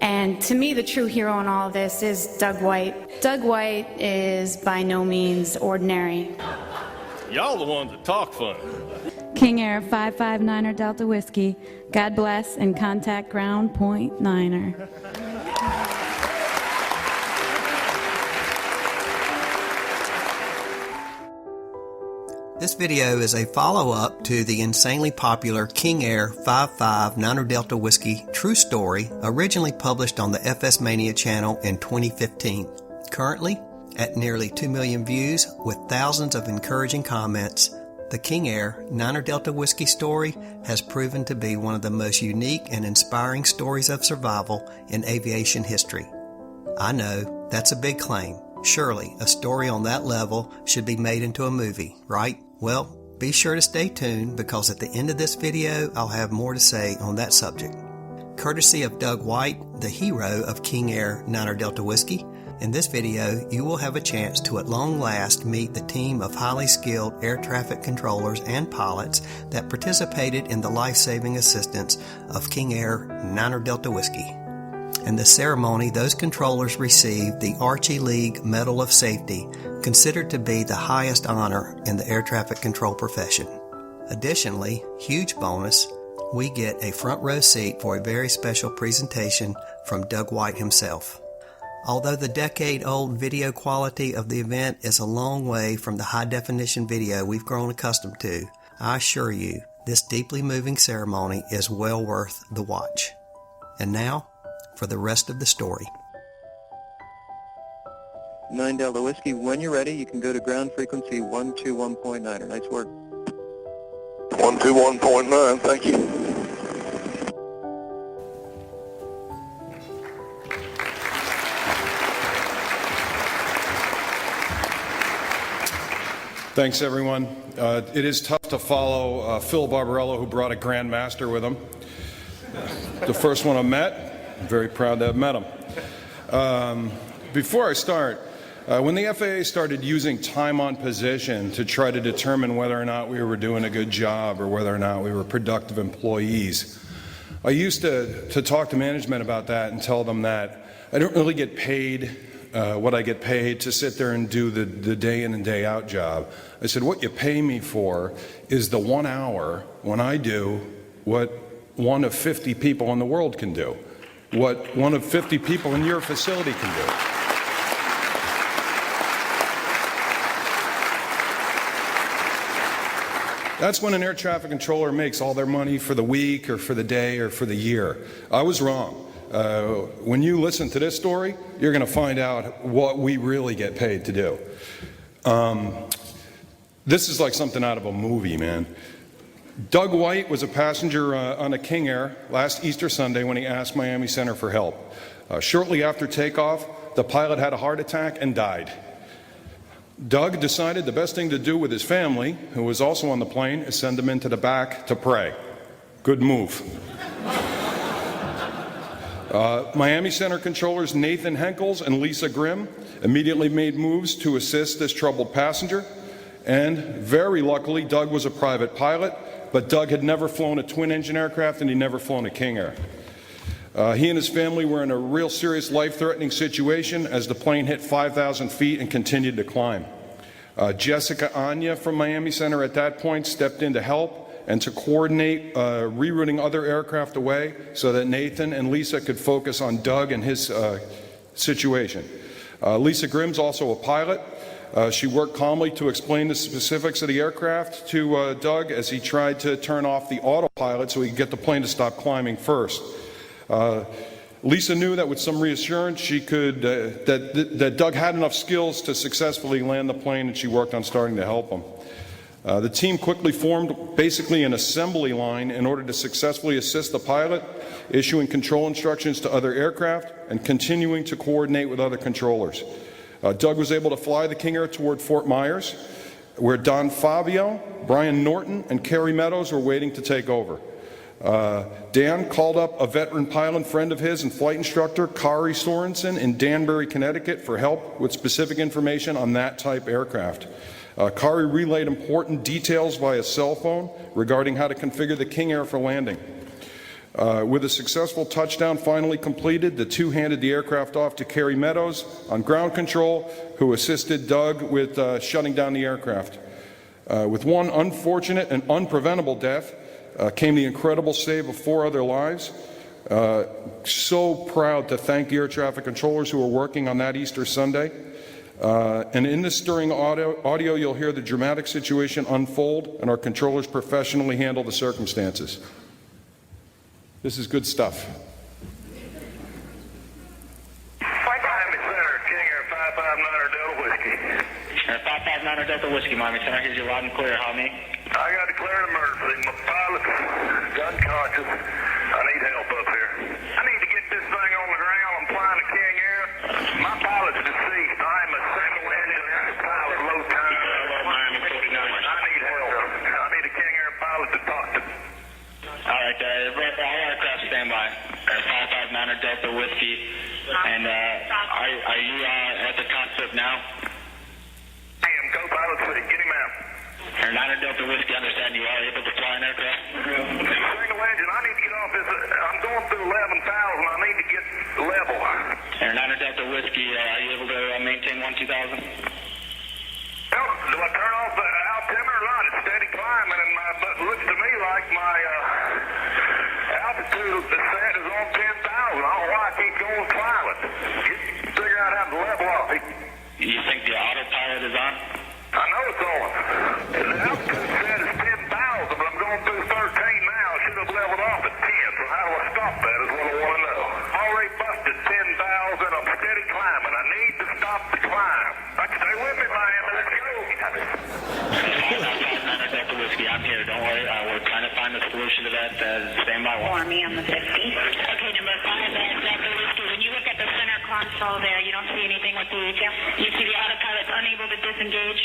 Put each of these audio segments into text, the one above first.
And to me, the true hero in all of this is Doug White. Doug White is by no means ordinary. Y'all the ones that talk funny. King Air 559er Delta Whiskey, God bless, and contact ground point Niner. This video is a follow-up to the insanely popular King Air 559er Delta Whiskey true story originally published on the FS Mania channel in 2015. Currently, at nearly 2 million views with thousands of encouraging comments, the King Air Niner Delta Whiskey story has proven to be one of the most unique and inspiring stories of survival in aviation history. I know that's a big claim. Surely, a story on that level should be made into a movie, right? Well, be sure to stay tuned because at the end of this video, I'll have more to say on that subject. Courtesy of Doug White, the hero of King Air Niner Delta Whiskey, in this video, you will have a chance to at long last meet the team of highly skilled air traffic controllers and pilots that participated in the life-saving assistance of King Air Niner Delta Whiskey. In the ceremony, those controllers received the Archie League Medal of Safety, considered to be the highest honor in the air traffic control profession. Additionally, huge bonus, we get a front row seat for a very special presentation from Doug White himself. Although the decade-old video quality of the event is a long way from the high-definition video we've grown accustomed to, I assure you, this deeply moving ceremony is well worth the watch. And now, for the rest of the story. 9 Delta Whiskey, when you're ready, you can go to ground frequency 121.9. Nice work. 121.9, thank you. Thanks, everyone. It is tough to follow Phil Barbarello, who brought a Grandmaster with him. The first one I met. I'm very proud to have met him. Before I start, when the FAA started using time on position to try to determine whether or not we were doing a good job or whether or not we were productive employees, I used to talk to management about that and tell them that I don't really get paid what I get paid to sit there and do the day in and day out job. I said, what you pay me for is the 1 hour when I do what one of 50 people in the world can do, what one of 50 people in your facility can do. That's when an air traffic controller makes all their money for the week or for the day or for the year. I was wrong. When you listen to this story, you're going to find out what we really get paid to do. This is like something out of a movie, man. Doug White was a passenger on a King Air last Easter Sunday when he asked Miami Center for help. Shortly after takeoff, the pilot had a heart attack and died. Doug decided the best thing to do with his family, who was also on the plane, is send them into the back to pray. Good move. Miami Center controllers Nathan Henkels and Lisa Grimm immediately made moves to assist this troubled passenger, and very luckily, Doug was a private pilot, but Doug had never flown a twin-engine aircraft and he'd never flown a King Air. He and his family were in a real serious life-threatening situation as the plane hit 5,000 feet and continued to climb. Jessica Anya from Miami Center at that point stepped in to help and to coordinate rerouting other aircraft away so that Nathan and Lisa could focus on Doug and his situation. Lisa Grimm's also a pilot. She worked calmly to explain the specifics of the aircraft to Doug as he tried to turn off the autopilot so he could get the plane to stop climbing first. Lisa knew that with some reassurance she could, that Doug had enough skills to successfully land the plane, and she worked on starting to help him. The team quickly formed basically an assembly line in order to successfully assist the pilot, issuing control instructions to other aircraft and continuing to coordinate with other controllers. Doug was able to fly the King Air toward Fort Myers, where Don Fabio, Brian Norton, and Kerry Meadows were waiting to take over. Dan called up a veteran pilot friend of his and flight instructor, Kari Sorensen, in Danbury, Connecticut, for help with specific information on that type aircraft. Kari relayed important details via cell phone regarding how to configure the King Air for landing. With a successful touchdown finally completed, the two handed the aircraft off to Kerry Meadows on ground control, who assisted Doug with shutting down the aircraft. With one unfortunate and unpreventable death came the incredible save of 4 other lives. So proud to thank the air traffic controllers who were working on that Easter Sunday. And in this stirring audio, you'll hear the dramatic situation unfold and our controllers professionally handle the circumstances. This is good stuff. Miami Center, King Air 559er Delta Whiskey. Air 559er Delta Whiskey, Miami Center. Here's your loud and clear. How me? I got declared emergency. My pilot's unconscious. I need help up here. I need to get this thing on the ground. I'm flying to King Air. My pilot's deceased. I'm a single-engine pilot, low time. Miami 49. I need help. I need a King Air pilot to talk to. All right, all aircraft standby. Air 559er Delta Whiskey. And are you at the cockpit now? I am co-pilot seat. Get him out. Air 9er Delta Whiskey, understand you are able to fly an aircraft? Single engine. I need to get off this. I'm going through 11,000. I need to get level. Air 9er Delta Whiskey, are you able to maintain 1-2000? Do I turn off the altimeter or not? It's steady climbing, and but it looks to me like my altitude descent is on 10,000. I don't know why I keep going climbing. Figure out how to level off. You think the autopilot is on? I know it's on. The altitude set is 10,000, but I'm going through 13 now. I should have leveled off at 10, so how do I stop that is what I want to know. Already busted 10,000. I'm steady climbing. I need to stop the climb. Stay with me, Miami. Let's go. 559er Delta Whiskey, I'm here. Don't worry. We're trying to find a solution to that. Stand by. For me on the 50. Okay, number 5, Delta Whiskey. When you look at the center console there, you don't see anything with the you see the autopilot's unable to disengage?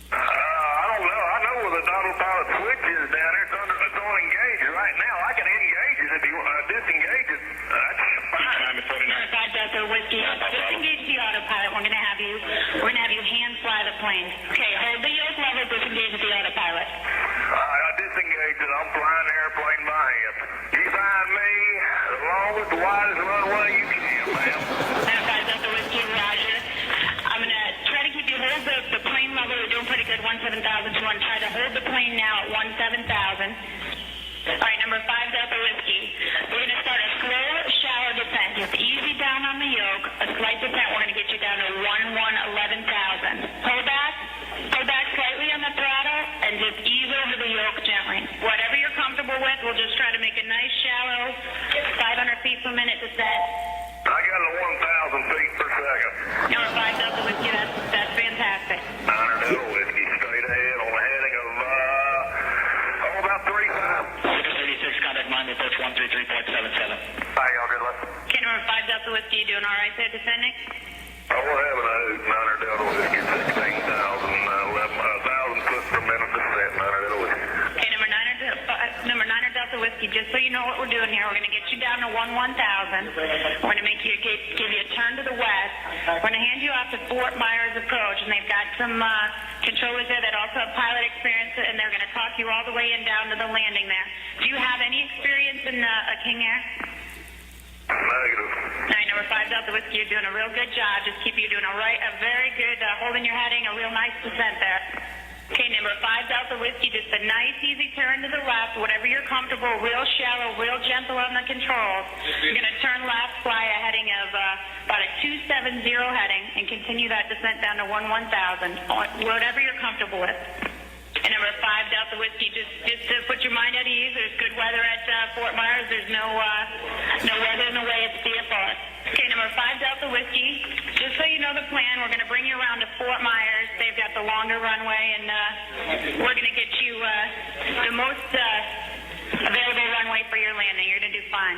I don't know. I know where the autopilot switch is down there. It's on engage right now. I can engage it if you disengage it. That's fine. Miami 49. 5 Delta Whiskey. Disengage the autopilot. We're gonna have you hand fly the plane. Okay, hold the yoke level. Disengage the autopilot. I disengaged it. I'm flying the airplane by hand. You find me the longest, the widest runway you can, ma'am. 5 Delta Whiskey, Roger. I'm gonna try to keep you hold the plane level. We're doing pretty good. 17,200. Try to hold the plane now at 17,000. All right, number 5 Delta Whiskey. We're gonna start a slow, shallow descent. Just easy down on the yoke. A slight descent. We're gonna get you down to 11,000. Pull back slightly on the throttle, and just ease over the yoke gently. Whatever you're comfortable with, we'll just try to make a nice, shallow, 500 feet per minute descent. I got it at 1,000 feet per second. Number 5 Delta Whiskey, that's fantastic. 9er Delta Whiskey, straight ahead on a heading of, about 35. 36, contact Miami approach 133.77. Hi, y'all, good luck. Okay, number 5 Delta Whiskey, you doing all right there descending? Oh, we're having a 9er Delta Whiskey, 1,000 foot per minute descent, 9er Delta Whiskey. Okay, number 9er Delta Whiskey, just so you know what we're doing here, we're going to get you down to 1,000. We're going to make you give you a turn to the west. We're going to hand you off to Fort Myers Approach, and they've got some controllers there that also have pilot experience, and they're going to talk you all the way in down to the landing there. Do you have any experience in a King Air? Negative. All right, number 5 Delta Whiskey, you're doing a real good job. Just keep you doing a very good holding your heading, a real nice descent there. Okay, number 5 Delta Whiskey, just a nice easy turn to the left, whatever you're comfortable, real shallow, real gentle on the controls. You're going to turn left, fly a heading of about a 270 heading, and continue that descent down to 1,000, whatever you're comfortable with. And number 5 Delta Whiskey, just to put your mind at ease, there's good weather at Fort Myers. There's no weather in the way. It's VFR. Okay, number 5 Delta Whiskey, just so you know the plan, we're going to bring you around to Fort Myers. They've got the longer runway, and we're going to get you the most available runway for your landing. You're going to do fine.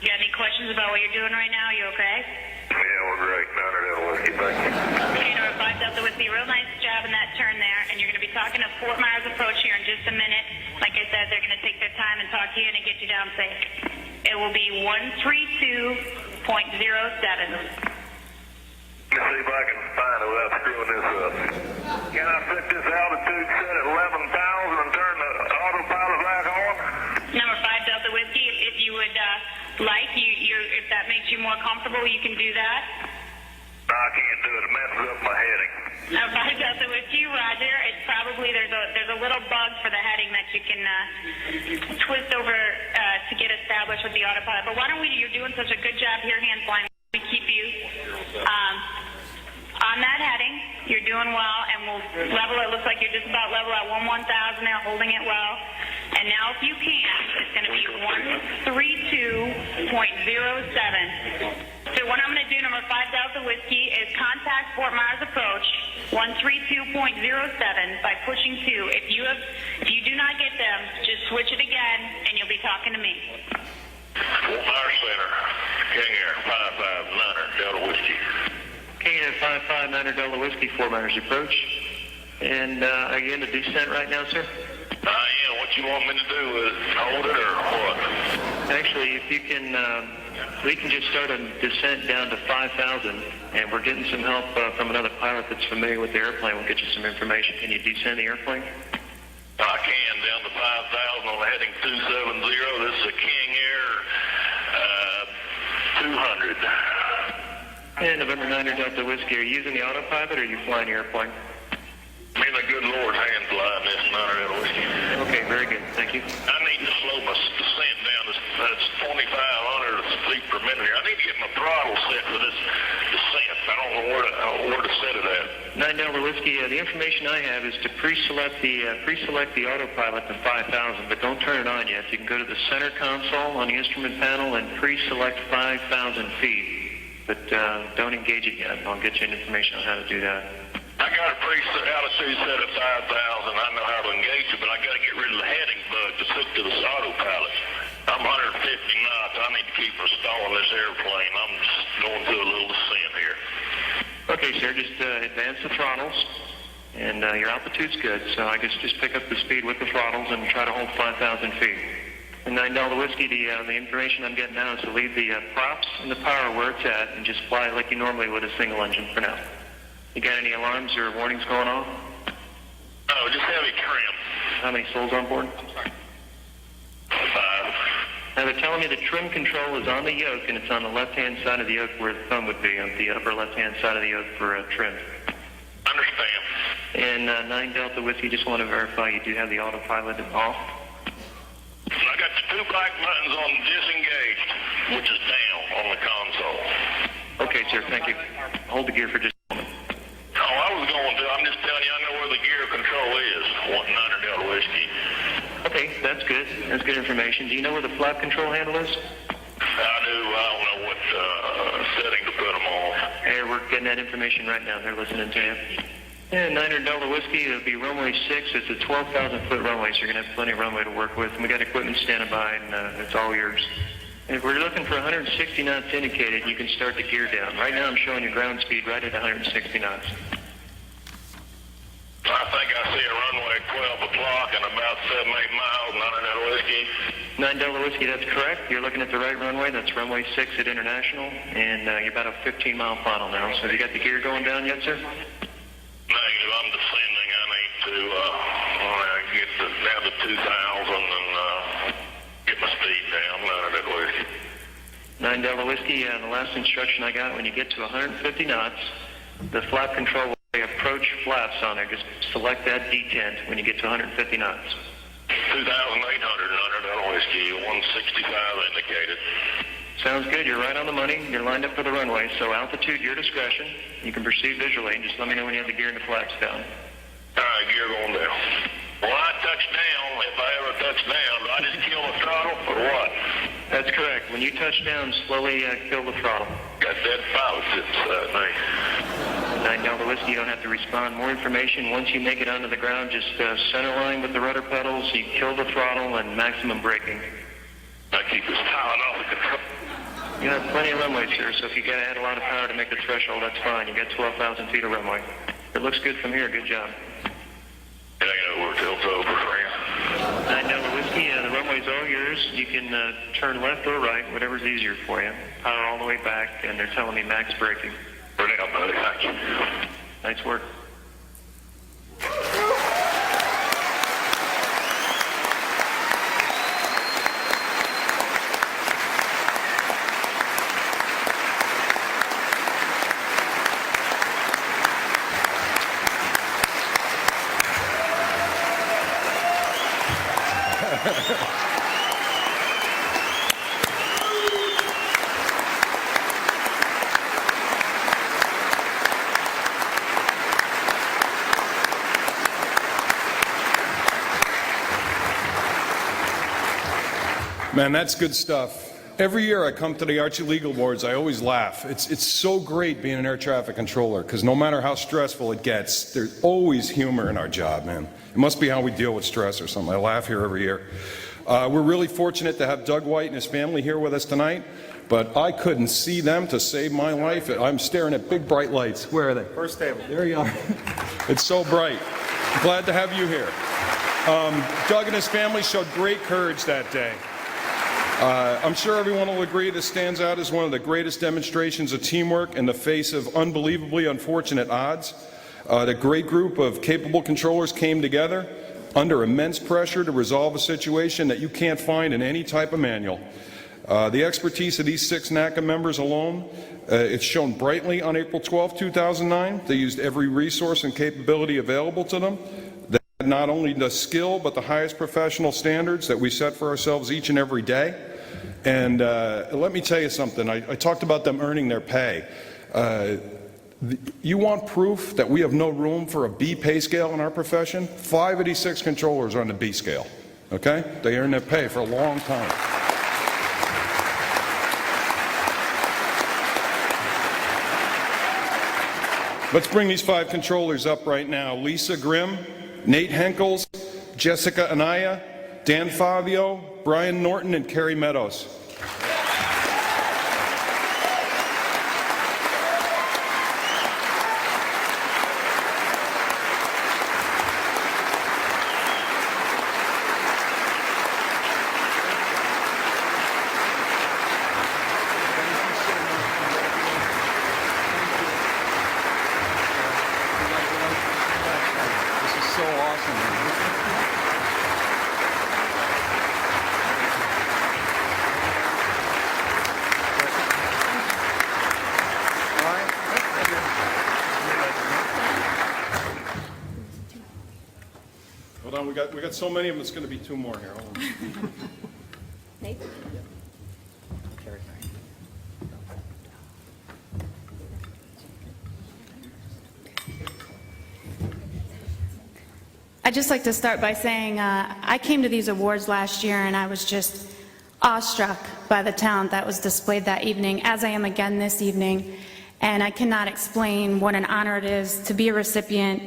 You got any questions about what you're doing right now? You okay? Yeah, we're great. 9er Delta Whiskey, thank you. Okay, number 5 Delta Whiskey, real nice job in that turn there, and you're going to be talking to Fort Myers Approach here in just a minute. Like I said, they're going to take their time and talk to you and get you down safe. It will be 132.07. Let me see if I can find it without screwing this up. Can I set this altitude set at 11,000 and turn the autopilot back on? Number 5 makes you more comfortable, you can do that. I can't do it. It messes up my heading. 5 Delta Whiskey, Roger. It's probably there's a little bug for the heading that you can twist over to get established with the autopilot. But why don't we? You're doing such a good job here, hand flying. We keep you on that heading. You're doing well, and we'll level. It looks like you're just about level at 1,000 now, holding it well. And now, if you can, it's going to be 132.07. So what I'm going to do, number 5 Delta Whiskey, is contact Fort Myers approach 132.07 by pushing 2. If you do not get them, just switch it again, and you'll be talking to me. Fort Myers Center, King Air 559er Delta Whiskey. King Air 559er Delta Whiskey, Fort Myers approach. And are you in the descent right now, sir? Yeah, what you want me to do is hold it or what? Actually, if you can, we can just start a descent down to 5,000, and we're getting some help from another pilot that's familiar with the airplane. We'll get you some information. Can you descend the airplane? I can, down to 5,000 on heading 270. This is a King Air 200. And November 9er Delta Whiskey, are you using the autopilot or are you flying the airplane? Me and the good Lord's hand flying this 9er Delta Whiskey. Okay, very good. Thank you. I need to slow my descent down. That's 2,500 feet per minute here. I need to get my throttle set for this descent. I don't know where to set it at. 9 Delta Whiskey, the information I have is to pre-select the autopilot to 5,000, but don't turn it on yet. You can go to the center console on the instrument panel and pre-select 5,000 feet. But don't engage it yet. I'll get you information on how to do that. I got a altitude set at 5,000. I know how to engage it, but I got to get rid of the heading bug that's hooked to this autopilot. I'm 150 knots. I need to keep installing this airplane. I'm just going through a little descent here. Okay, sir. Just advance the throttles, and your altitude's good. So I guess just pick up the speed with the throttles and try to hold 5,000 feet. And 9 Delta Whiskey, the information I'm getting now is to leave the props and the power where it's at and just fly like you normally would a single engine for now. You got any alarms or warnings going on? Oh, just heavy trim. How many souls on board? 5. Now they're telling me the trim control is on the yoke and it's on the left-hand side of the yoke where the thumb would be, on the upper left-hand side of the yoke for trim. Understand. And 9 Delta Whiskey, just want to verify you do have the autopilot off. I got the 2 black buttons on disengaged, which is down on the console. Okay, sir, thank you. Hold the gear for just a moment. I was going to. I'm just telling you, I know where the gear control is. 9er Delta Whiskey. Okay, that's good. That's good information. Do you know where the flap control handle is? I do. I don't know what setting to put them on. Hey, we're getting that information right now. They're listening to you. And 9er Delta Whiskey, it'll be runway 6. It's a 12,000-foot runway, so you're going to have plenty of runway to work with. And we got equipment standing by, and it's all yours. And if we're looking for 160 knots indicated, you can start the gear down. Right now I'm showing your ground speed right at 160 knots. I think I see a runway at 12 o'clock and about 7-8 miles, 9er Delta Whiskey. 9 Delta Whiskey, that's correct. You're looking at the right runway. That's runway 6 at International, and you're about a 15-mile final now. So have you got the gear going down yet, sir? Negative. I'm descending. I need to get down to 2,000 and get my speed down. 9er Delta Whiskey. 9 Delta Whiskey, the last instruction I got, when you get to 150 knots, the flap control will say approach flaps on there. Just select that detent when you get to 150 knots. 2,800, 9er Delta Whiskey, 165 indicated. Sounds good. You're right on the money. You're lined up for the runway. So altitude, your discretion. You can proceed visually. Just let me know when you have the gear and the flaps down. All right, gear going down. Well, I touch down. If I ever touch down, do I just kill the throttle or what? That's correct. When you touch down, slowly kill the throttle. Got dead pilot sitting beside me. 9 Delta Whiskey, you don't have to respond. More information, once you make it onto the ground, just center line with the rudder pedals. You kill the throttle and maximum braking. I keep this pilot off the control. You have plenty of runway, sir, so if you got to add a lot of power to make the threshold, that's fine. You got 12,000 feet of runway. It looks good from here. Good job. It ain't over till it's over, friend. 9 Delta Whiskey, the runway's all yours. You can turn left or right, whatever's easier for you. Power all the way back, and they're telling me max braking. Brilliant, buddy. Thank you. Nice work. Man, that's good stuff. Every year I come to the Archie Legal Awards, I always laugh. It's so great being an air traffic controller, because no matter how stressful it gets, there's always humor in our job, man. It must be how we deal with stress or something. I laugh here every year. We're really fortunate to have Doug White and his family here with us tonight, but I couldn't see them to save my life. I'm staring at big bright lights. Where are they? First table. There you are. It's so bright. Glad to have you here. Doug and his family showed great courage that day. I'm sure everyone will agree this stands out as one of the greatest demonstrations of teamwork in the face of unbelievably unfortunate odds. The great group of capable controllers came together under immense pressure to resolve a situation that you can't find in any type of manual. The expertise of these 6 NACA members alone, it's shown brightly on April 12, 2009. They used every resource and capability available to them. Not only the skill, but the highest professional standards that we set for ourselves each and every day. And let me tell you something. I talked about them earning their pay. You want proof that we have no room for a B pay scale in our profession? 5 of these 6 controllers are on the B scale. Okay? They earn their pay for a long time. Let's bring these 5 controllers up right now. Lisa Grimm, Nate Henkels, Jessica Anaya, Dan Favio, Brian Norton, and Kerry Meadows. Hold on, we got so many of them, it's going to be 2 more here. Hold on. Nate? I'd just like to start by saying I came to these awards last year and I was just awestruck by the talent that was displayed that evening, as I am again this evening. And I cannot explain what an honor it is to be a recipient.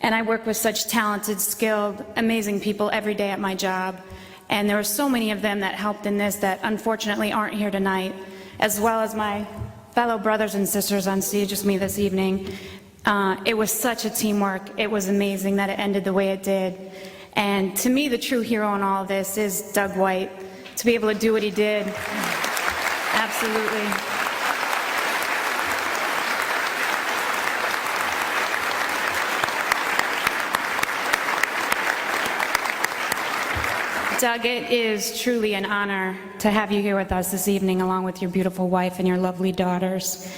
And I work with such talented, skilled, amazing people every day at my job. And there were so many of them that helped in this that unfortunately aren't here tonight, as well as my fellow brothers and sisters on stage with me this evening. It was such a teamwork. It was amazing that it ended the way it did. And to me, the true hero in all of this is Doug White. To be able to do what he did, absolutely. Doug, it is truly an honor to have you here with us this evening, along with your beautiful wife and your lovely daughters.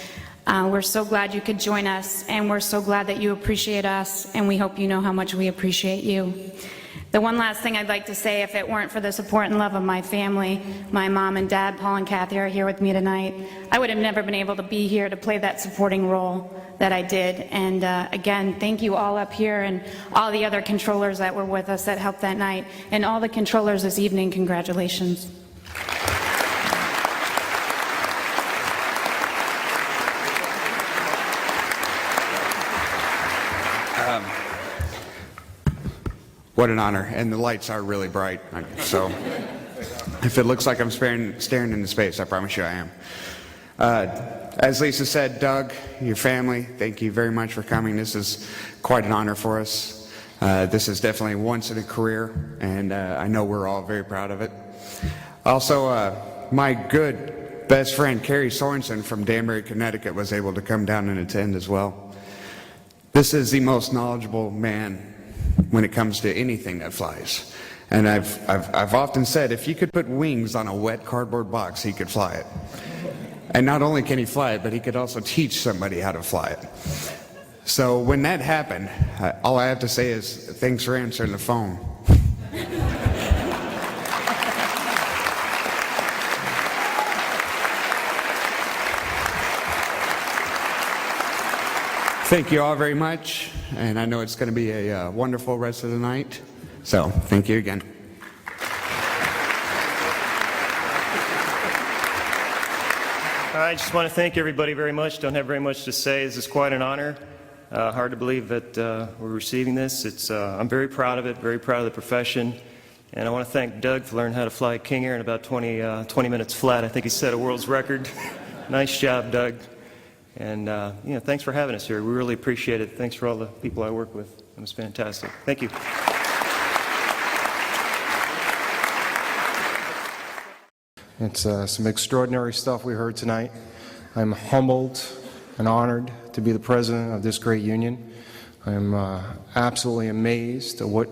We're so glad you could join us, and we're so glad that you appreciate us, and we hope you know how much we appreciate you. The one last thing I'd like to say, if it weren't for the support and love of my family, my mom and dad, Paul and Kathy, are here with me tonight, I would have never been able to be here to play that supporting role that I did. And again, thank you all up here and all the other controllers that were with us that helped that night, and all the controllers this evening, congratulations. What an honor, and the lights are really bright, so if it looks like I'm staring into space, I promise you I am. As Lisa said, Doug, your family, thank you very much for coming. This is quite an honor for us. This is definitely once in a career, and I know we're all very proud of it. Also, my good best friend, Carrie Sorensen from Danbury, Connecticut, was able to come down and attend as well. This is the most knowledgeable man when it comes to anything that flies. And I've often said, if you could put wings on a wet cardboard box, he could fly it. And not only can he fly it, but he could also teach somebody how to fly it. So when that happened, all I have to say is, thanks for answering the phone. Thank you all very much, and I know it's going to be a wonderful rest of the night. So, thank you again. I just want to thank everybody very much. Don't have very much to say. This is quite an honor. Hard to believe that we're receiving this. I'm very proud of it, very proud of the profession. And I want to thank Doug for learning how to fly King Air in about 20 minutes flat. I think he set a world's record. Nice job, Doug. And thanks for having us here. We really appreciate it. Thanks for all the people I work with. It was fantastic. Thank you. It's some extraordinary stuff we heard tonight. I'm humbled and honored to be the president of this great union. I'm absolutely amazed at what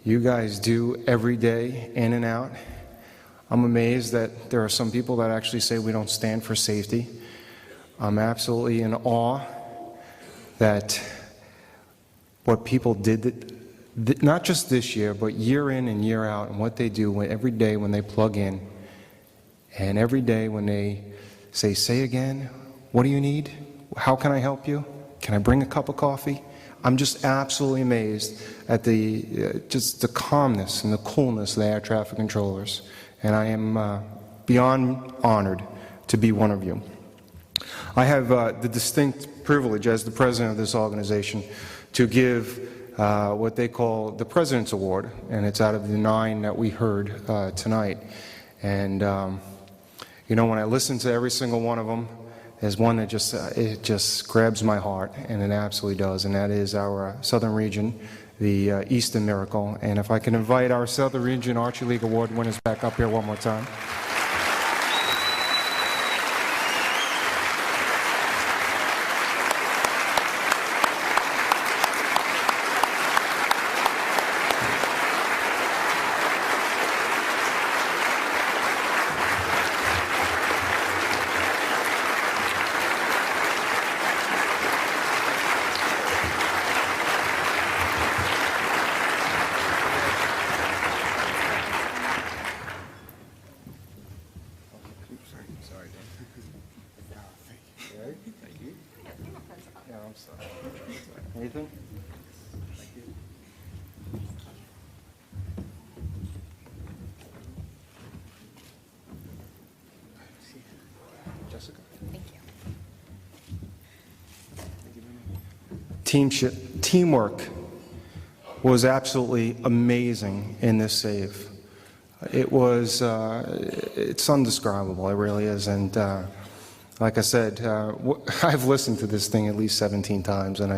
you guys do every day, in and out. I'm amazed that there are some people that actually say we don't stand for safety. I'm absolutely in awe that what people did, not just this year, but year in and year out, and what they do every day when they plug in, and every day when they say again, what do you need? How can I help you? Can I bring a cup of coffee? I'm just absolutely amazed at just the calmness and the coolness of the air traffic controllers. And I am beyond honored to be one of you. I have the distinct privilege as the president of this organization to give what they call the President's Award, and it's out of the 9 that we heard tonight. And when I listen to every single one of them, there's one that just grabs my heart, and it absolutely does, and that is our Southern Region, the Easton Miracle. And if I can invite our Southern Region Archery League Award winners back up here one more time. Nathan? Thank you. Jessica? Thank you. Teamwork was absolutely amazing in this save. It was, it's undescribable, it really is. And like I said, I've listened to this thing at least 17 times, and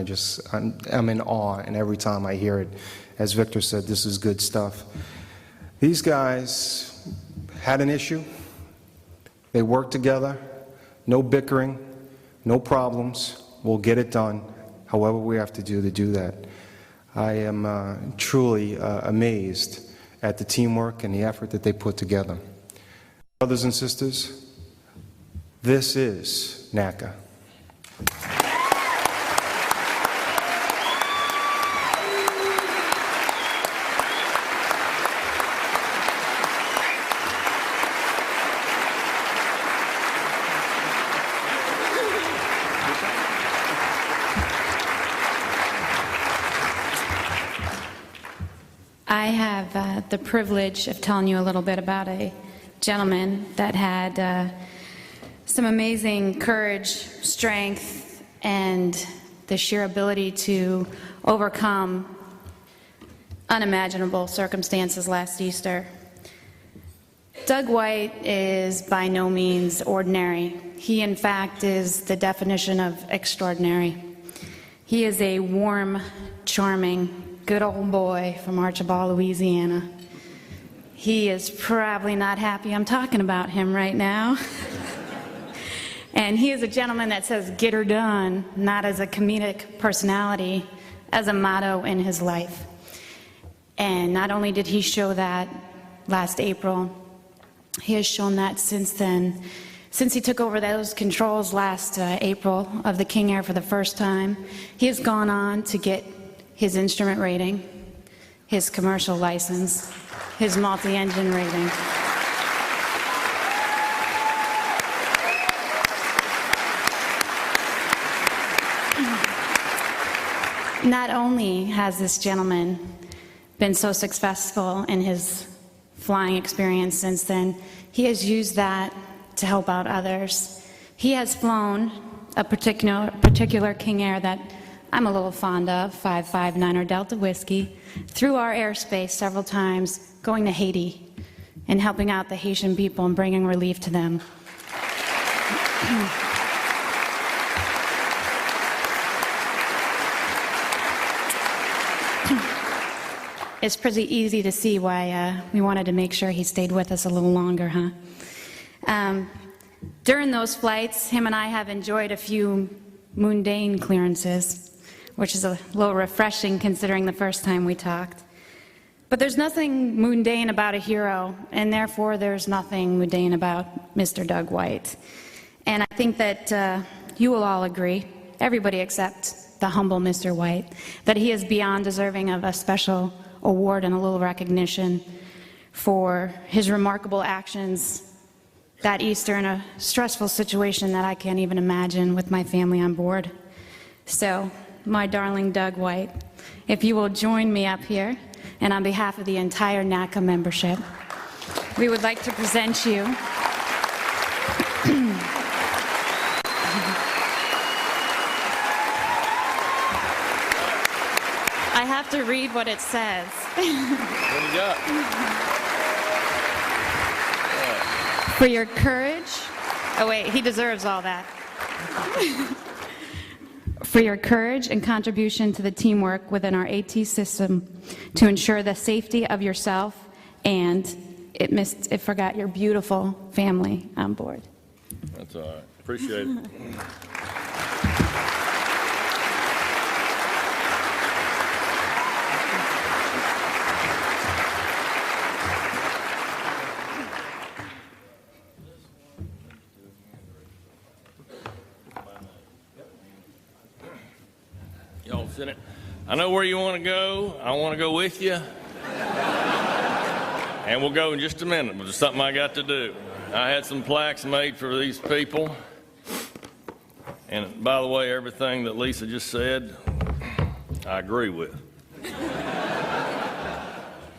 I'm in awe, and every time I hear it, as Victor said, this is good stuff. These guys had an issue. They worked together. No bickering, no problems. We'll get it done, however we have to do that. I am truly amazed at the teamwork and the effort that they put together. Brothers and sisters, this is NACA. I have the privilege of telling you a little bit about a gentleman that had some amazing courage, strength, and the sheer ability to overcome unimaginable circumstances last Easter. Doug White is by no means ordinary. He, in fact, is the definition of extraordinary. He is a warm, charming, good old boy from Archibald, Louisiana. He is probably not happy I'm talking about him right now. And he is a gentleman that says, "Get her done," not as a comedic personality, as a motto in his life. And not only did he show that last April, he has shown that since then. Since he took over those controls last April of the King Air for the first time, he has gone on to get his instrument rating, his commercial license, his multi-engine rating. Not only has this gentleman been so successful in his flying experience since then, he has used that to help out others. He has flown a particular King Air that I'm a little fond of, 559er Delta Whiskey, through our airspace several times, going to Haiti and helping out the Haitian people and bringing relief to them. It's pretty easy to see why we wanted to make sure he stayed with us a little longer, huh? During those flights, him and I have enjoyed a few mundane clearances, which is a little refreshing considering the first time we talked. But there's nothing mundane about a hero, and therefore there's nothing mundane about Mr. Doug White. And I think that you will all agree, everybody except the humble Mr. White, that he is beyond deserving of a special award and a little recognition for his remarkable actions that Easter in a stressful situation that I can't even imagine with my family on board. So, my darling Doug White, if you will join me up here, and on behalf of the entire NACA membership, we would like to present you I have to read what it says. What do you got? For your courage. Oh, wait, he deserves all that. For your courage and contribution to the teamwork within our AT system to ensure the safety of yourself and it forgot your beautiful family on board. That's all right. Appreciate it. Y'all sit it. I know where you want to go. I want to go with you. And we'll go in just a minute, but there's something I got to do. I had some plaques made for these people. And by the way, everything that Lisa just said, I agree with.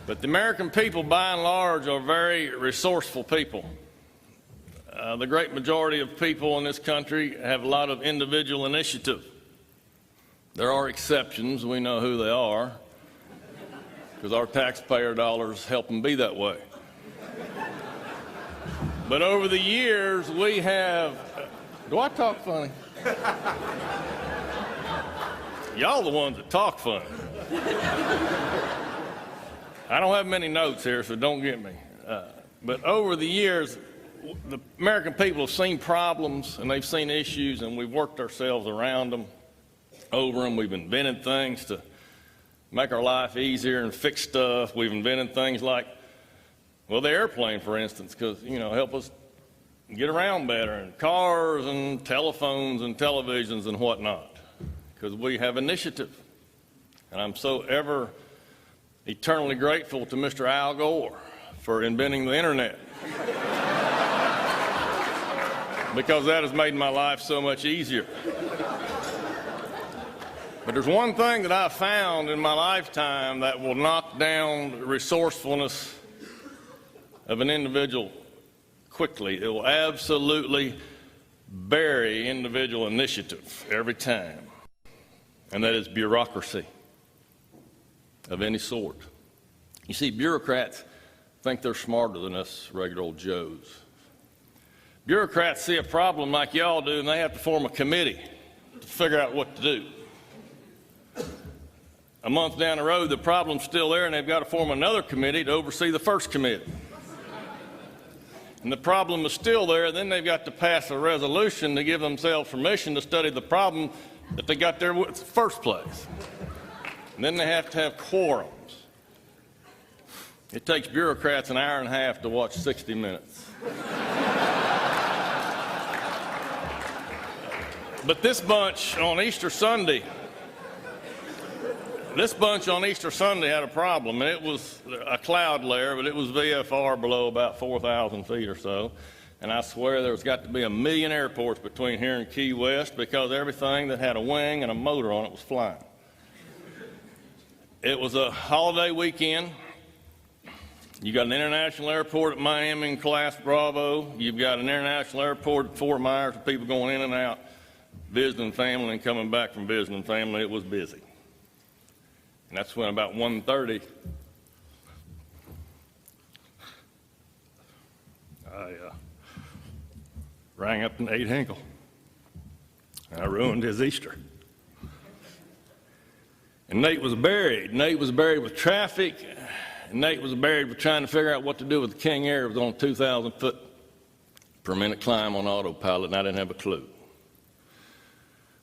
But the American people, by and large, are very resourceful people. The great majority of people in this country have a lot of individual initiative. There are exceptions. We know who they are, because our taxpayer dollars help them be that way. But over the years, we have... Do I talk funny? Y'all the ones that talk funny. I don't have many notes here, so don't get me. But over the years, the American people have seen problems, and they've seen issues, and we've worked ourselves around them, over them. We've invented things to make our life easier and fix stuff. We've invented things like, well, the airplane, for instance, because, help us get around better, and cars and telephones and televisions and whatnot, because we have initiative. And I'm so ever eternally grateful to Mr. Al Gore for inventing the internet, because that has made my life so much easier. But there's one thing that I've found in my lifetime that will knock down the resourcefulness of an individual quickly. It will absolutely bury individual initiative every time, and that is bureaucracy of any sort. You see, bureaucrats think they're smarter than us regular old Joes. Bureaucrats see a problem like y'all do, and they have to form a committee to figure out what to do. A month down the road, the problem's still there, and they've got to form another committee to oversee the first committee. And the problem is still there, then they've got to pass a resolution to give themselves permission to study the problem that they got there with in the first place. And then they have to have quorums. It takes bureaucrats an hour and a half to watch 60 Minutes. But this bunch on Easter Sunday had a problem, and it was a cloud layer, but it was VFR below about 4,000 feet or so. And I swear there's got to be 1 million airports between here and Key West, because everything that had a wing and a motor on it was flying. It was a holiday weekend. You got an international airport at Miami in Class Bravo. You've got an international airport at Fort Myers with people going in and out, visiting family and coming back from visiting family. It was busy. And that's when about 1:30, I rang up to Nate Hinkle. And I ruined his Easter. And Nate was buried. Nate was buried with traffic. And Nate was buried with trying to figure out what to do with the King Air. It was on a 2,000 foot per minute climb on autopilot, and I didn't have a clue.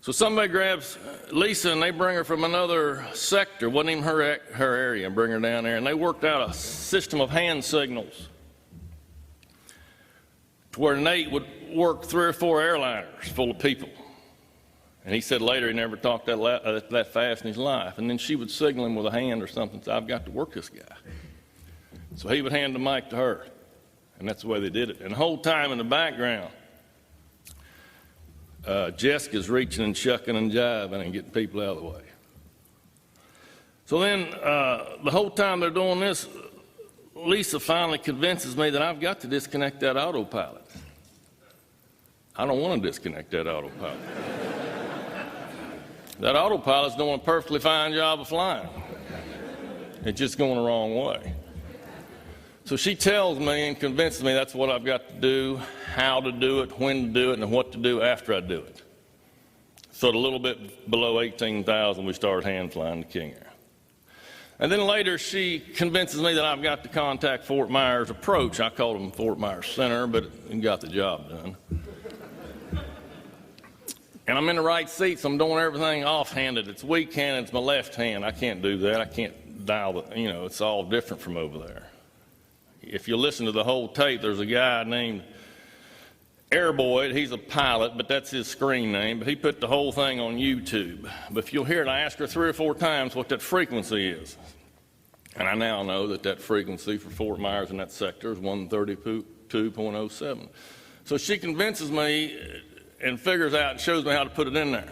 So somebody grabs Lisa, and they bring her from another sector, wasn't even her area, and bring her down there. And they worked out a system of hand signals to where Nate would work 3 or 4 airliners full of people. And he said later he never talked that fast in his life. And then she would signal him with a hand or something, say, I've got to work this guy. So he would hand the mic to her. And that's the way they did it. And the whole time in the background, Jessica's reaching and shucking and jiving and getting people out of the way. So then the whole time they're doing this, Lisa finally convinces me that I've got to disconnect that autopilot. I don't want to disconnect that autopilot. That autopilot's doing a perfectly fine job of flying. It's just going the wrong way. So she tells me and convinces me that's what I've got to do, how to do it, when to do it, and what to do after I do it. So at a little bit below 18,000, we started hand flying the King Air. And then later she convinces me that I've got to contact Fort Myers Approach. I called them Fort Myers Center, but it got the job done. And I'm in the right seat, so I'm doing everything offhanded. It's weak-handed, it's my left hand. I can't do that. I can't dial the, it's all different from over there. If you listen to the whole tape, there's a guy named Airboy. He's a pilot, but that's his screen name. But he put the whole thing on YouTube. But if you'll hear it, I asked her 3 or 4 times what that frequency is. And I now know that frequency for Fort Myers in that sector is 132.07. So she convinces me and figures out and shows me how to put it in there.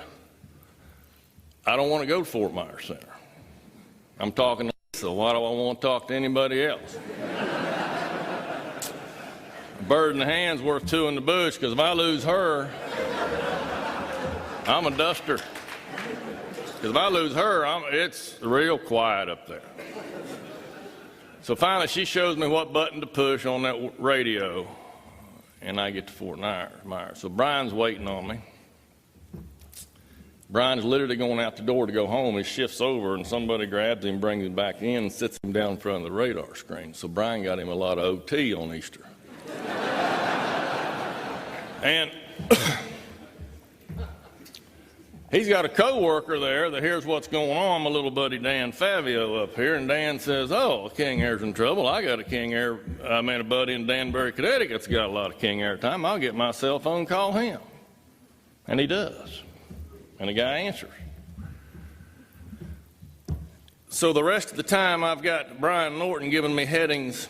I don't want to go to Fort Myers Center. I'm talking to Lisa. Why do I want to talk to anybody else? A bird in the hand's worth 2 in the bush, because if I lose her, I'm a duster. Because if I lose her, it's real quiet up there. So finally she shows me what button to push on that radio, and I get to Fort Myers. So Brian's waiting on me. Brian's literally going out the door to go home. He shifts over, and somebody grabs him, brings him back in, and sits him down in front of the radar screen. So Brian got him a lot of OT on Easter. And he's got a co-worker there that hears what's going on, my little buddy Dan Favio up here, and Dan says, oh, King Air's in trouble. I got a buddy in Danbury, Connecticut that's got a lot of King Air time. I'll get my cell phone, call him. And he does. And the guy answers. So the rest of the time I've got Brian Norton giving me headings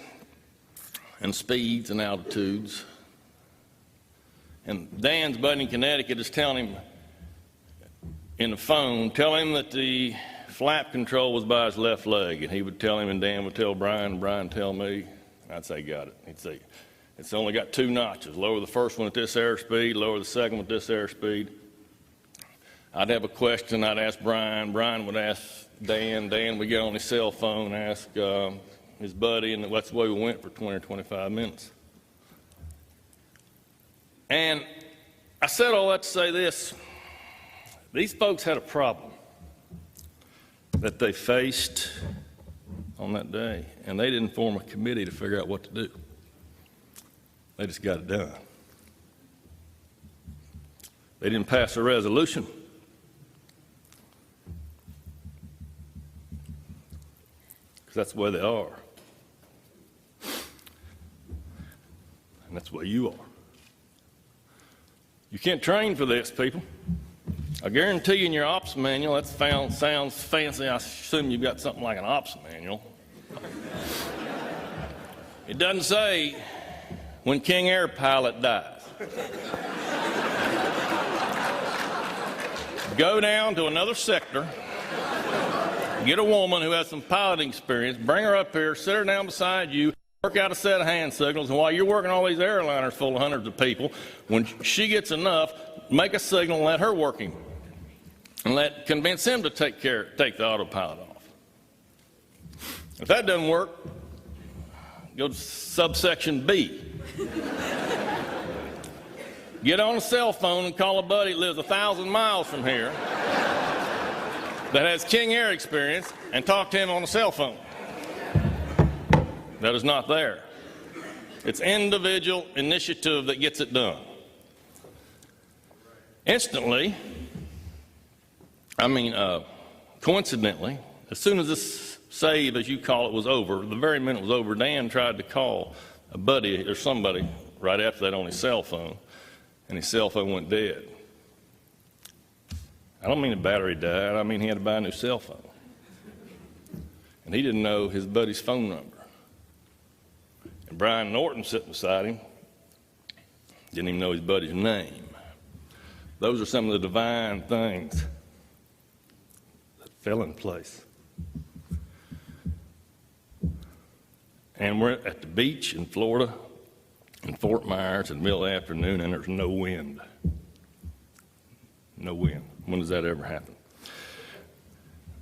and speeds and altitudes. And Dan's buddy in Connecticut is telling him in the phone, tell him that the flap control was by his left leg. And he would tell him, and Dan would tell Brian, and Brian would tell me. And I'd say, got it. He'd say, it's only got 2 notches. Lower the first one at this airspeed, lower the second with this airspeed. I'd have a question, I'd ask Brian. Brian would ask Dan. Dan would get on his cell phone, ask his buddy, and that's the way we went for 20 or 25 minutes. And I said all that to say this. These folks had a problem that they faced on that day, and they didn't form a committee to figure out what to do. They just got it done. They didn't pass a resolution. Because that's the way they are. And that's the way you are. You can't train for this, people. I guarantee you in your ops manual, that sounds fancy. I assume you've got something like an ops manual. It doesn't say when King Air pilot dies. Go down to another sector, get a woman who has some piloting experience, bring her up here, sit her down beside you, work out a set of hand signals, and while you're working all these airliners full of hundreds of people, when she gets enough, make a signal and let her work him. And convince him to take the autopilot off. If that doesn't work, go to subsection B. Get on a cell phone and call a buddy that lives 1,000 miles from here that has King Air experience and talk to him on the cell phone. That is not there. It's individual initiative that gets it done. Instantly, coincidentally, as soon as this save, as you call it, was over, the very minute it was over, Dan tried to call a buddy or somebody right after that on his cell phone, and his cell phone went dead. I don't mean the battery died, I mean he had to buy a new cell phone. And he didn't know his buddy's phone number. And Brian Norton sitting beside him didn't even know his buddy's name. Those are some of the divine things that fell in place. And we're at the beach in Florida, in Fort Myers, in the middle of the afternoon, and there's no wind. No wind. When does that ever happen?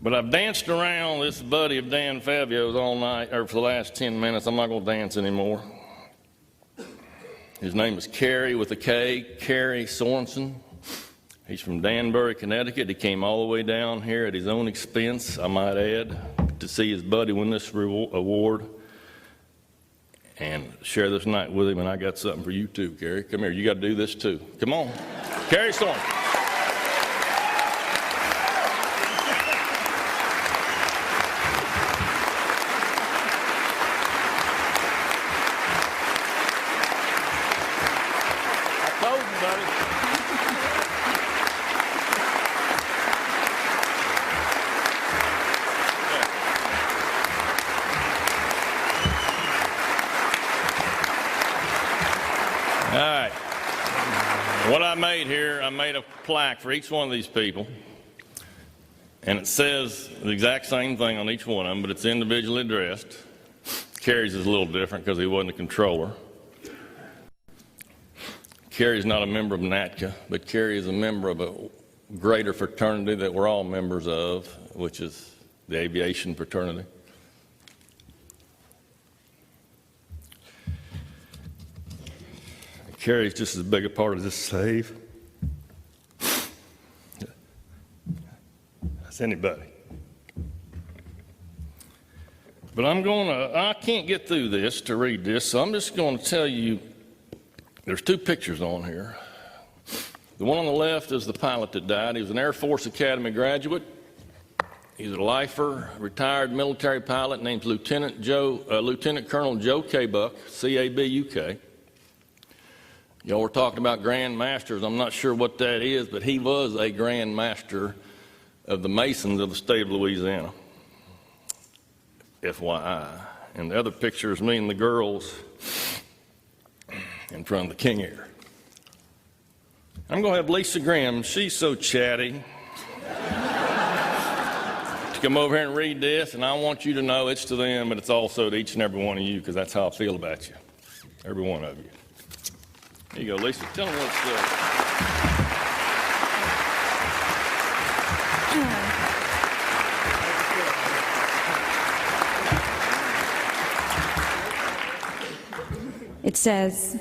But I've danced around this buddy of Dan Fabio's all night, or for the last 10 minutes. I'm not going to dance anymore. His name is Kerry with a K, Kerry Sorensen. He's from Danbury, Connecticut. He came all the way down here at his own expense, I might add, to see his buddy win this award and share this night with him. And I got something for you too, Kerry. Come here. You got to do this too. Come on. Kerry Sorensen. All right. What I made here, I made a plaque for each one of these people, and it says the exact same thing on each one of them, but it's individually addressed. Kerry's is a little different because he wasn't a controller. Kerry's not a member of NATCA, but Kerry is a member of a greater fraternity that we're all members of, which is the aviation fraternity. Kerry's just as big a part of this save as anybody. But I can't get through this to read this, so I'm just going to tell you, there's two pictures on here. The one on the left is the pilot that died. He was an Air Force Academy graduate. He's a lifer, retired military pilot named Lieutenant Colonel Joe K. Buck, C-A-B-U-K. Y'all were talking about Grand Masters. I'm not sure what that is, but he was a Grand Master of the Masons of the state of Louisiana. FYI. And the other picture is me and the girls in front of the King Air. I'm going to have Lisa Grimm. She's so chatty to come over here and read this, and I want you to know it's to them, but it's also to each and every one of you, because that's how I feel about you, every one of you. Here you go, Lisa. Tell them what's It says,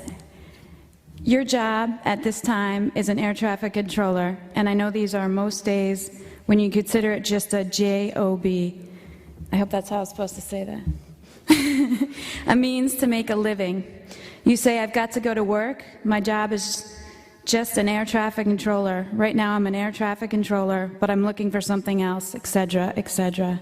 your job at this time is an air traffic controller, and I know these are most days when you consider it just a job. I hope that's how I was supposed to say that. A means to make a living. You say, I've got to go to work. My job is just an air traffic controller. Right now I'm an air traffic controller, but I'm looking for something else, etc., etc.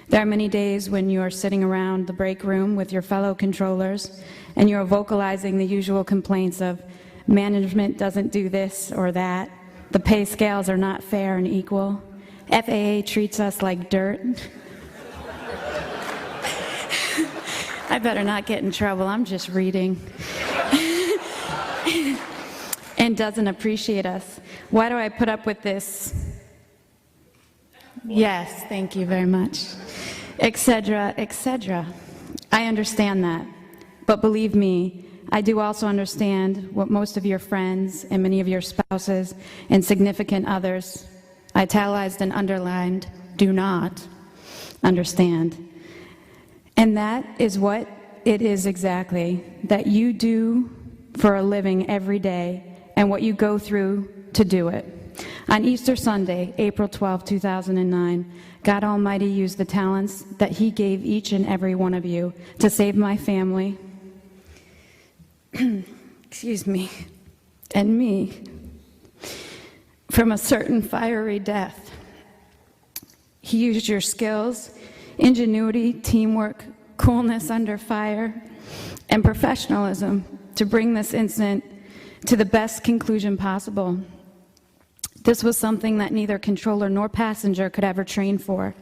There are many days when you are sitting around the break room with your fellow controllers and you're vocalizing the usual complaints of management doesn't do this or that, the pay scales are not fair and equal, FAA treats us like dirt. I better not get in trouble, I'm just reading. And doesn't appreciate us. Why do I put up with this? Yes, thank you very much. Etc., etc. I understand that. But believe me, I do also understand what most of your friends and many of your spouses and significant others, italicized and underlined, do not understand. And that is what it is exactly that you do for a living every day and what you go through to do it. On Easter Sunday, April 12, 2009, God Almighty used the talents that He gave each and every one of you to save my family, excuse me, and me from a certain fiery death. He used your skills, ingenuity, teamwork, coolness under fire, and professionalism to bring this incident to the best conclusion possible. This was something that neither controller nor passenger could ever train for.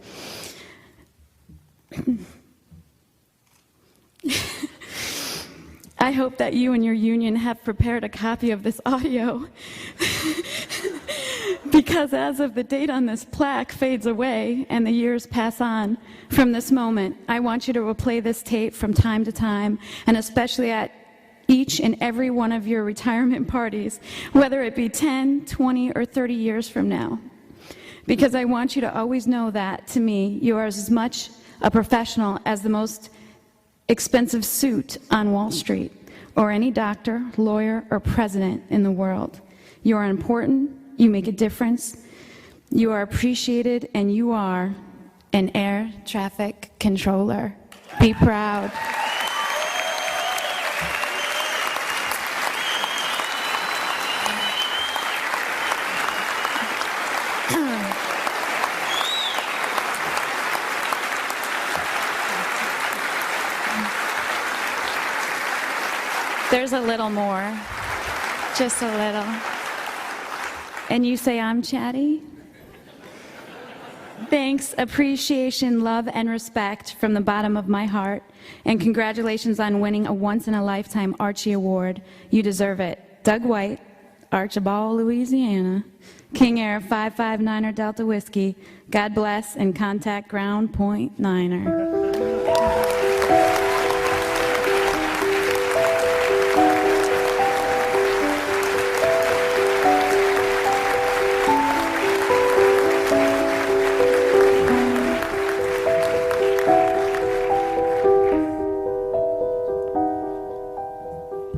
I hope that you and your union have prepared a copy of this audio because as of the date on this plaque fades away and the years pass on from this moment, I want you to replay this tape from time to time, and especially at each and every one of your retirement parties, whether it be 10, 20, or 30 years from now. Because I want you to always know that, to me, you are as much a professional as the most expensive suit on Wall Street, or any doctor, lawyer, or president in the world. You are important, you make a difference, you are appreciated, and you are an air traffic controller. Be proud. There's a little more, just a little. And you say I'm chatty? Thanks, appreciation, love, and respect from the bottom of my heart. And congratulations on winning a once-in-a-lifetime Archie Award. You deserve it. Doug White, Archibald, Louisiana. King Air 559er Delta Whiskey. God bless, and contact Ground Point Niner.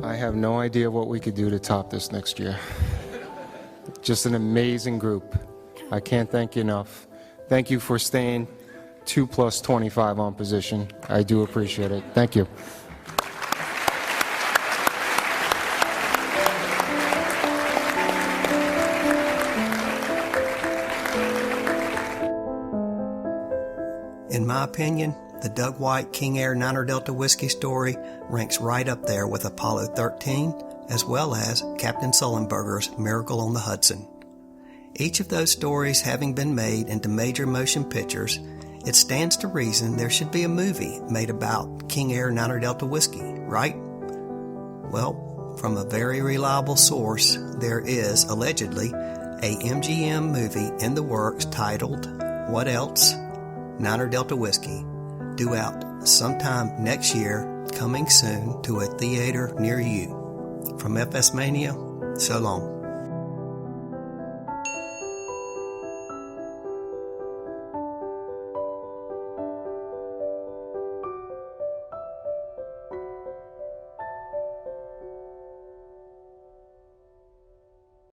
I have no idea what we could do to top this next year. Just an amazing group. I can't thank you enough. Thank you for staying 2 + 25 on position. I do appreciate it. Thank you. In my opinion, the Doug White King Air Niner Delta Whiskey story ranks right up there with Apollo 13, as well as Captain Sullenberger's Miracle on the Hudson. Each of those stories having been made into major motion pictures, it stands to reason there should be a movie made about King Air Niner Delta Whiskey, right? Well, from a very reliable source, there is, allegedly, a MGM movie in the works titled, What Else? Niner Delta Whiskey, due out sometime next year, coming soon to a theater near you. From FS Mania, so long.